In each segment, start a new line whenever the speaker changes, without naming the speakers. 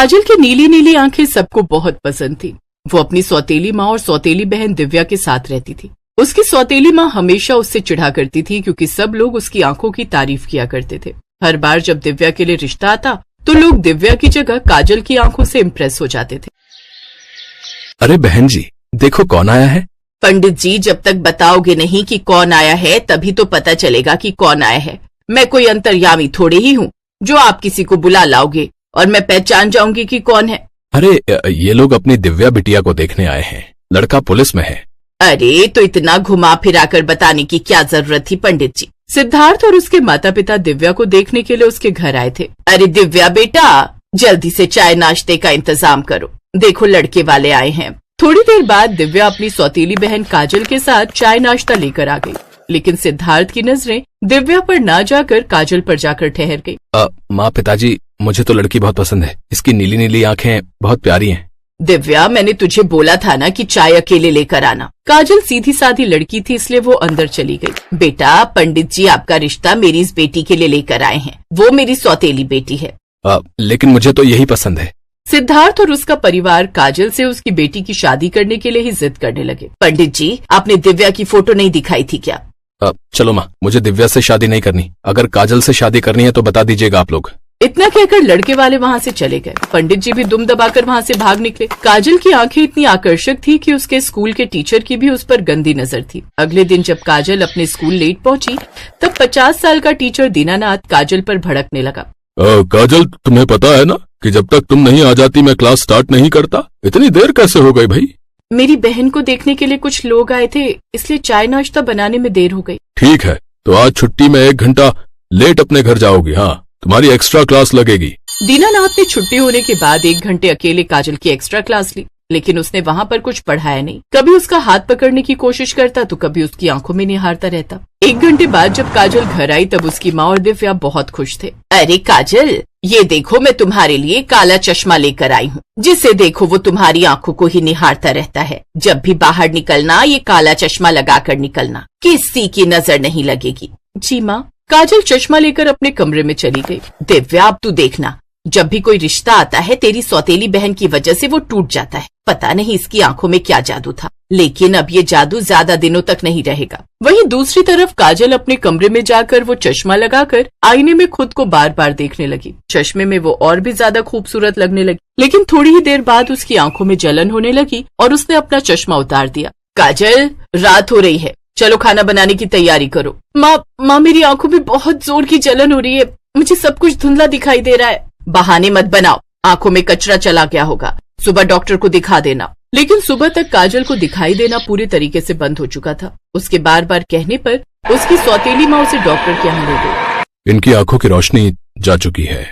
काजल की नीली नीली आंखें सबको बहुत पसंद थी। वो अपनी सौतेली माँ और सौतेली बहन दिव्या के साथ रहती थी। उसकी सौतेली माँ हमेशा उससे चिढ़ा करती थी क्योंकि सब लोग उसकी आंखों की तारीफ किया करते थे। हर बार जब दिव्या के लिए रिश्ता आता तो लोग दिव्या की जगह काजल की आंखों से इम्प्रेस हो जाते थे।
अरे बहन जी, देखो कौन आया है।
पंडित जी, जब तक बताओगे नहीं कि कौन आया है तभी तो पता चलेगा कि कौन आया है। मैं कोई अंतर्यामी थोड़े ही हूँ जो आप किसी को बुला लाओगे और मैं पहचान जाऊंगी कि कौन है।
अरे ये लोग अपनी दिव्या बिटिया को देखने आए हैं। लड़का पुलिस में है।
अरे तो इतना घुमा फिरा कर बताने की क्या जरूरत थी पंडित जी। सिद्धार्थ और उसके माता पिता दिव्या को देखने के लिए उसके घर आए थे। अरे दिव्या बेटा, जल्दी से चाय नाश्ते का इंतजाम करो, देखो लड़के वाले आए हैं। थोड़ी देर बाद दिव्या अपनी सौतेली बहन काजल के साथ चाय नाश्ता लेकर आ गई, लेकिन सिद्धार्थ की नजरें दिव्या पर ना जाकर काजल पर जाकर ठहर गई।
माँ पिताजी, मुझे तो लड़की बहुत पसंद है। इसकी नीली नीली आंखें बहुत प्यारी हैं।
दिव्या, मैंने तुझे बोला था ना कि चाय अकेले लेकर आना। काजल सीधी साधी लड़की थी इसलिए वो अंदर चली गई। बेटा, पंडित जी आपका रिश्ता मेरी इस बेटी के लिए लेकर आए हैं। वो मेरी सौतेली बेटी है।
लेकिन मुझे तो यही पसंद है।
सिद्धार्थ और उसका परिवार काजल से उसकी बेटी की शादी करने के लिए ही जिद करने लगे। पंडित जी, आपने दिव्या की फोटो नहीं दिखाई थी क्या?
चलो माँ, मुझे दिव्या से शादी नहीं करनी। अगर काजल से शादी करनी है तो बता दीजिएगा आप लोग।
इतना कहकर लड़के वाले वहाँ से चले गए। पंडित जी भी दुम दबाकर वहाँ से भाग निकले। काजल की आंखें इतनी आकर्षक थी कि उसके स्कूल के टीचर की भी उस पर गंदी नजर थी। अगले दिन जब काजल अपने स्कूल लेट पहुँची तब 50 साल का टीचर दीनानाथ काजल पर भड़कने लगा।
काजल, तुम्हें पता है ना कि जब तक तुम नहीं आ जाती मैं क्लास स्टार्ट नहीं करता। इतनी देर कैसे हो गई भाई?
मेरी बहन को देखने के लिए कुछ लोग आए थे, इसलिए चाय नाश्ता बनाने में देर हो गई।
ठीक है, तो आज छुट्टी में 1 घंटा लेट अपने घर जाओगी। हाँ, तुम्हारी एक्स्ट्रा क्लास लगेगी।
दीनानाथ ने छुट्टी होने के बाद 1 घंटे अकेले काजल की एक्स्ट्रा क्लास ली, लेकिन उसने वहाँ पर कुछ पढ़ाया नहीं। कभी उसका हाथ पकड़ने की कोशिश करता तो कभी उसकी आंखों में निहारता रहता। 1 घंटे बाद जब काजल घर आई तब उसकी माँ और दिव्या बहुत खुश थे। अरे काजल, ये देखो मैं तुम्हारे लिए काला चश्मा लेकर आई हूँ। जिसे देखो वो तुम्हारी आंखों को ही निहारता रहता है। जब भी बाहर निकलना ये काला चश्मा लगाकर निकलना, किसी की नजर नहीं लगेगी। जी माँ। काजल चश्मा लेकर अपने कमरे में चली गई। दिव्या, अब तू देखना, जब भी कोई रिश्ता आता है तेरी सौतेली बहन की वजह से वो टूट जाता है। पता नहीं इसकी आंखों में क्या जादू था, लेकिन अब ये जादू ज्यादा दिनों तक नहीं रहेगा। वहीं दूसरी तरफ काजल अपने कमरे में जाकर वो चश्मा लगाकर आईने में खुद को बार बार देखने लगी। चश्मे में वो और भी ज्यादा खूबसूरत लगने लगी, लेकिन थोड़ी ही देर बाद उसकी आंखों में जलन होने लगी और उसने अपना चश्मा उतार दिया। काजल, रात हो रही है, चलो खाना बनाने की तैयारी करो। माँ, मेरी आंखों में बहुत जोर की जलन हो रही है। मुझे सब कुछ धुंधला दिखाई दे रहा है। बहाने मत बनाओ, आंखों में कचरा चला गया होगा। सुबह डॉक्टर को दिखा देना। लेकिन सुबह तक काजल को दिखाई देना पूरी तरीके से बंद हो चुका था। उसके बार बार कहने पर उसकी सौतेली माँ उसे डॉक्टर के यहाँ ले गई।
इनकी आंखों की रोशनी जा चुकी है।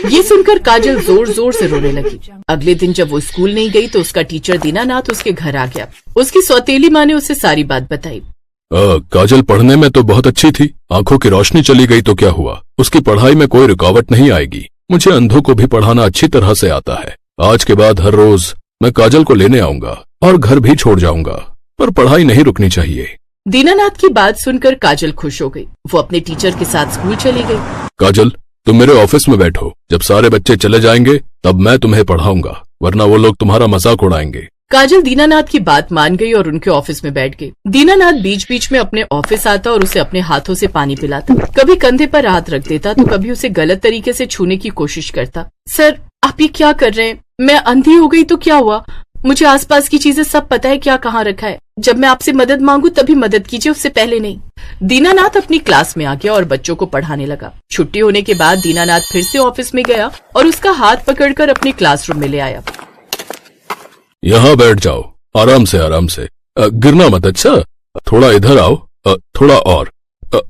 ये सुनकर काजल जोर जोर से रोने लगी। अगले दिन जब वो स्कूल नहीं गई तो उसका टीचर दीनानाथ उसके घर आ गया। उसकी सौतेली माँ ने उसे सारी बात बताई।
काजल पढ़ने में तो बहुत अच्छी थी, आंखों की रोशनी चली गई तो क्या हुआ? उसकी पढ़ाई में कोई रुकावट नहीं आएगी। मुझे अंधों को भी पढ़ाना अच्छी तरह से आता है। आज के बाद हर रोज मैं काजल को लेने आऊंगा और घर भी छोड़ जाऊंगा, पर पढ़ाई नहीं रुकनी चाहिए।
दीनानाथ की बात सुनकर काजल खुश हो गई। वो अपने टीचर के साथ स्कूल चली गई।
काजल, तुम मेरे ऑफिस में बैठो। जब सारे बच्चे चले जाएंगे तब मैं तुम्हें पढ़ाऊंगा, वरना वो लोग तुम्हारा मजाक उड़ाएंगे।
काजल दीनानाथ की बात मान गई और उनके ऑफिस में बैठ गई। दीनानाथ बीच बीच में अपने ऑफिस आता और उसे अपने हाथों से पानी पिलाता। कभी कंधे पर हाथ रख देता तो कभी उसे गलत तरीके से छूने की कोशिश करता। सर, आप ये क्या कर रहे हैं? मैं अंधी हो गई तो क्या हुआ? मुझे आसपास की चीजें सब पता है, क्या कहाँ रखा है। जब मैं आपसे मदद मांगू तभी मदद कीजिए, उससे पहले नहीं। दीनानाथ अपनी क्लास में आ गया और बच्चों को पढ़ाने लगा। छुट्टी होने के बाद दीनानाथ फिर से ऑफिस में गया और उसका हाथ पकड़कर अपने क्लासरूम में ले आया।
यहाँ बैठ जाओ, आराम से आराम से, गिरना मत। अच्छा, थोड़ा इधर आओ, थोड़ा और,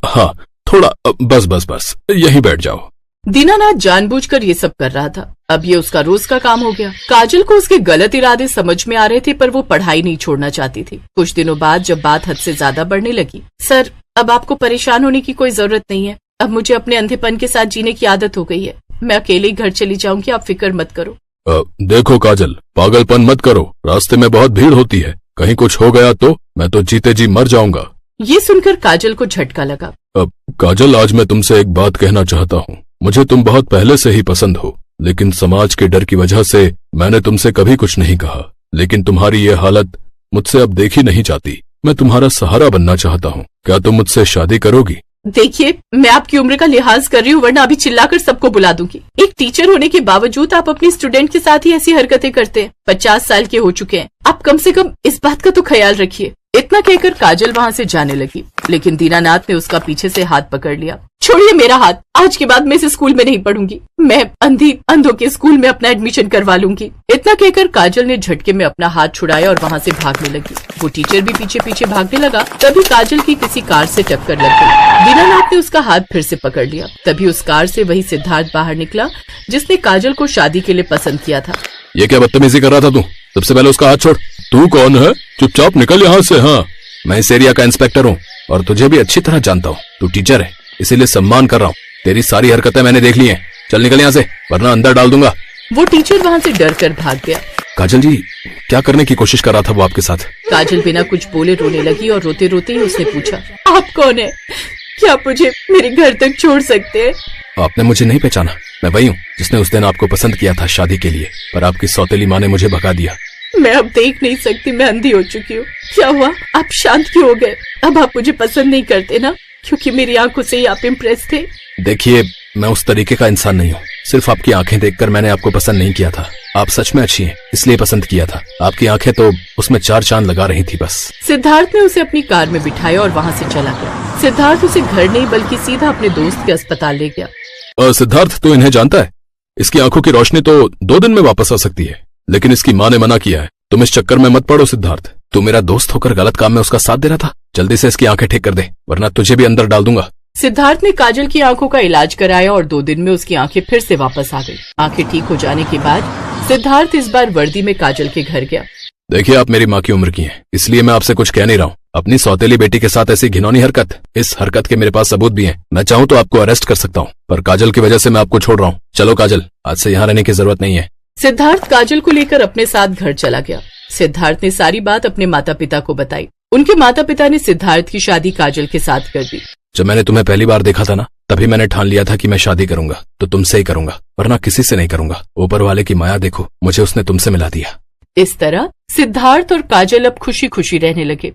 हाँ थोड़ा, बस बस बस, यहीं बैठ जाओ।
दीनानाथ जानबूझकर ये सब कर रहा था। अब ये उसका रोज का काम हो गया। काजल को उसके गलत इरादे समझ में आ रहे थे, पर वो पढ़ाई नहीं छोड़ना चाहती थी। कुछ दिनों बाद जब बात हद से ज्यादा बढ़ने लगी, सर, अब आपको परेशान होने की कोई जरूरत नहीं है। अब मुझे अपने अंधेपन के साथ जीने की आदत हो गई है। मैं अकेले ही घर चली जाऊंगी, आप फिक्र मत करो।
देखो काजल, पागलपन मत करो। रास्ते में बहुत भीड़ होती है, कहीं कुछ हो गया तो मैं तो जीते जी मर जाऊंगा।
ये सुनकर काजल को झटका लगा।
काजल, आज मैं तुमसे एक बात कहना चाहता हूँ। मुझे तुम बहुत पहले से ही पसंद हो। लेकिन समाज के डर की वजह से मैंने तुमसे कभी कुछ नहीं कहा। लेकिन तुम्हारी ये हालत मुझसे अब देखी नहीं जाती। मैं तुम्हारा सहारा बनना चाहता हूँ। क्या तुम मुझसे शादी करोगी?
देखिए, मैं आपकी उम्र का लिहाज कर रही हूँ, वरना अभी चिल्लाकर सबको बुला दूंगी। एक टीचर होने के बावजूद आप अपनी स्टूडेंट के साथ ही ऐसी हरकतें करते हैं। 50 साल के हो चुके हैं, आप कम से कम इस बात का तो ख्याल रखिए। इतना कहकर काजल वहाँ से जाने लगी, लेकिन दीनानाथ ने उसका पीछे से हाथ पकड़ लिया। छोड़िए मेरा हाथ, आज के बाद मैं इस स्कूल में नहीं पढ़ूंगी। मैं अंधों के स्कूल में अपना एडमिशन करवा लूंगी। इतना कहकर काजल ने झटके में अपना हाथ छुड़ाया और वहाँ से भागने लगी। वो टीचर भी पीछे पीछे भागने लगा। तभी काजल की किसी कार से टक्कर लग गई। दीनानाथ ने उसका हाथ फिर से पकड़ लिया। तभी उस कार से वही सिद्धार्थ बाहर निकला जिसने काजल को शादी के लिए पसंद किया था।
ये क्या बदतमीजी कर रहा था तू? सबसे पहले उसका हाथ छोड़। तू कौन है? चुपचाप निकल यहाँ से। हाँ, मैं इस एरिया का इंस्पेक्टर हूँ और तुझे भी अच्छी तरह जानता हूँ। तू टीचर है, इसीलिए सम्मान कर रहा हूँ। तेरी सारी हरकतें मैंने देख ली हैं। चल निकल यहाँ से, वरना अंदर डाल दूंगा।
वो टीचर वहाँ से डर कर भाग गया।
काजल जी, क्या करने की कोशिश कर रहा था वो आपके साथ?
काजल बिना कुछ बोले रोने लगी और रोते रोते ही उसने पूछा, आप कौन है? क्या आप मुझे मेरे घर तक छोड़ सकते हैं?
आपने मुझे नहीं पहचाना? मैं वही हूँ जिसने उस दिन आपको पसंद किया था शादी के लिए, पर आपकी सौतेली माँ ने मुझे भगा दिया।
मैं अब देख नहीं सकती, मैं अंधी हो चुकी हूँ। क्या हुआ, आप शांत क्यों हो गए? अब आप मुझे पसंद नहीं करते ना, क्योंकि मेरी आंखों से ही आप इम्प्रेस थे।
देखिए, मैं उस तरीके का इंसान नहीं हूँ। सिर्फ आपकी आंखें देखकर मैंने आपको पसंद नहीं किया था। आप सच में अच्छी हैं, इसलिए पसंद किया था। आपकी आंखें तो उसमें 4 चांद लगा रही थी बस।
सिद्धार्थ ने उसे अपनी कार में बिठाया और वहाँ से चला गया। सिद्धार्थ उसे घर नहीं बल्कि सीधा अपने दोस्त के अस्पताल ले गया।
सिद्धार्थ तो इन्हें जानता है। इसकी आंखों की रोशनी तो 2 दिन में वापस आ सकती है, लेकिन इसकी माँ ने मना किया है। तुम इस चक्कर में मत पड़ो सिद्धार्थ। तू मेरा दोस्त होकर गलत काम में उसका साथ दे रहा था। जल्दी से इसकी आंखें ठीक कर दे, वरना तुझे भी अंदर डाल दूंगा।
सिद्धार्थ ने काजल की आंखों का इलाज कराया और 2 दिन में उसकी आंखें फिर से वापस आ गई। आंखें ठीक हो जाने के बाद सिद्धार्थ इस बार वर्दी में काजल के घर गया।
देखिए, आप मेरी माँ की उम्र की हैं, इसलिए मैं आपसे कुछ कह नहीं रहा हूँ। अपनी सौतेली बेटी के साथ ऐसी घिनौनी हरकत, इस हरकत के मेरे पास सबूत भी हैं। मैं चाहूँ तो आपको अरेस्ट कर सकता हूँ, पर काजल की वजह से मैं आपको छोड़ रहा हूँ। चलो काजल, आज से यहाँ रहने की जरूरत नहीं है।
सिद्धार्थ काजल को लेकर अपने साथ घर चला गया। सिद्धार्थ ने सारी बात अपने माता पिता को बताई। उनके माता पिता ने सिद्धार्थ की शादी काजल के साथ कर दी।
जब मैंने तुम्हें पहली बार देखा था ना, तभी मैंने ठान लिया था कि मैं शादी करूंगा तो तुमसे ही करूंगा, वरना किसी से नहीं करूंगा। ऊपर वाले की माया देखो, मुझे उसने तुमसे मिला दिया।
इस तरह सिद्धार्थ और काजल अब खुशी खुशी रहने लगे।